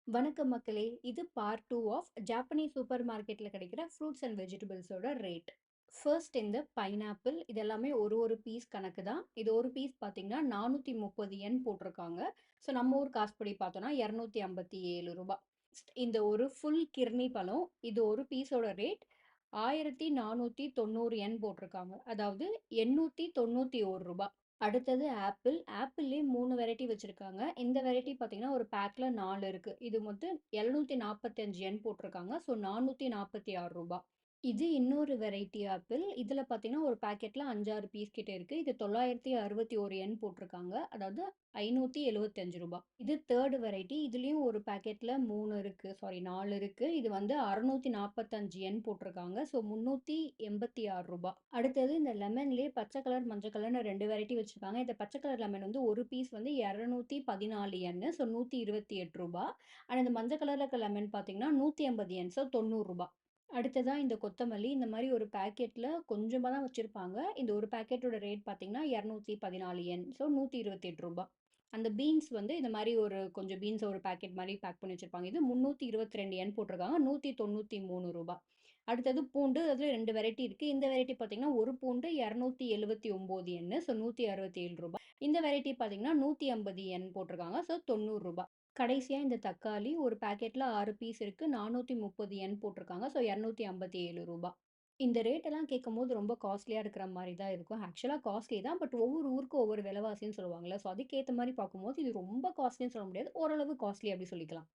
வணக்கம் மக்களே! இது பார்ட் 2 ஆஃப் ஜாப்பனீஸ் சூப்பர் மார்க்கெட்ல கிடைக்கிற ஃப்ரூட்ஸ் அண்ட் வெஜிடபிள்ஸோட ரேட். ஃபர்ஸ்ட் இந்த பைனாப்பிள் இது எல்லாமே ஒரு பீஸ் கணக்கு தான். இது ஒரு பீஸ் பார்த்தீங்கன்னா, 430 யென் போட்டிருக்காங்க. ஸோ நம்ம ஊர் காசுப்படி பார்த்தோம்னா, ரூ. 257. இந்த ஒரு ஃபுல் கிர்னி பழம், இது ஒரு பீஸோட ரேட் ரூ. 1490 யென் போட்டிருக்காங்க. அதாவது ரூ. 891. அடுத்தது ஆப்பிள். ஆப்பிள்லயே 3 வெரைட்டி வச்சிருக்காங்க. இந்த வெரைட்டி பார்த்தீங்கன்னா, ஒரு பேக்ல 4 இருக்கு. இது மொத்தம் ரூ. 745 போட்டிருக்காங்க. ஸோ ரூ. 446. இது இன்னொரு வெரைட்டி ஆப்பிள். இதுல பார்த்தீங்கன்னா, ஒரு பாக்கெட்ல 5, 6 பீஸ் கிட்ட இருக்கு. இது 961 போட்டிருக்காங்க. அதாவது ரூ. 575. இது 3 வெரைட்டி. இதுலயும் ஒரு பாக்கெட்ல 3 இருக்கு. சாரி 4 இருக்கு. இது வந்து ரூ. 645 போட்டிருக்காங்க. ஸோ ரூ. 386. அடுத்தது இந்த லெமன்லயே பச்சை கலர், மஞ்சள் கலர்னு 2 வெரைட்டி வச்சிருக்காங்க. இந்த பச்சை கலர் லெமன் வந்து ஒரு பீஸ் வந்து 214 ஸோ ரூ. 128. அண்ட் இந்த மஞ்சள் கலர்ல இருக்க லெமன் பார்த்தீங்கன்னா, 150 ஸோ ரூ. 90. அடுத்ததா இந்த கொத்தமல்லி. இந்த மாரி ஒரு பாக்கெட்ல கொஞ்சமா தான் வச்சிருப்பாங்க. இந்த ஒரு பாக்கெட்டோட ரேட் பார்த்தீங்கன்னா, 214 ஸோ ரூ. 128. அந்த பீன்ஸ் வந்து இந்த மாரி ஒரு கொஞ்சம் பீன்ஸ் ஒரு பாக்கெட் மாரி பேக் பண்ணி வச்சிருப்பாங்க. இது 322 போட்டிருக்காங்க. ரூ. 193. அடுத்தது பூண்டு. அதுல 2 வெரைட்டி இருக்கு. இந்த வெரைட்டி பார்த்தீங்கன்னா, ஒரு பூண்டு 279 ஸோ ரூ. 167. இந்த வெரைட்டி பார்த்தீங்கன்னா, 150 போட்டிருக்காங்க. ஸோ ரூ. 90. கடைசியா இந்த தக்காளி ஒரு பாக்கெட்ல 6 பீஸ் இருக்கு. 430 போட்டிருக்காங்க. ஸோ ரூ. 257. இந்த ரேட் எல்லாம் கேட்கும்போது ரொம்ப காஸ்ட்லியா இருக்கிற மாரி தான் இருக்கும். ஆக்சுவலா காஸ்ட்லி தான். பட் ஒவ்வொரு ஊருக்கும் ஒவ்வொரு விலைவாசின்னு சொல்லுவாங்கல்ல. ஸோ அதுக்கேத்த மாரி பார்க்கும்போது இது ரொம்ப காஸ்ட்லின்னு சொல்ல முடியாது. ஓரளவு காஸ்ட்லி அப்படி சொல்லிக்கலாம்.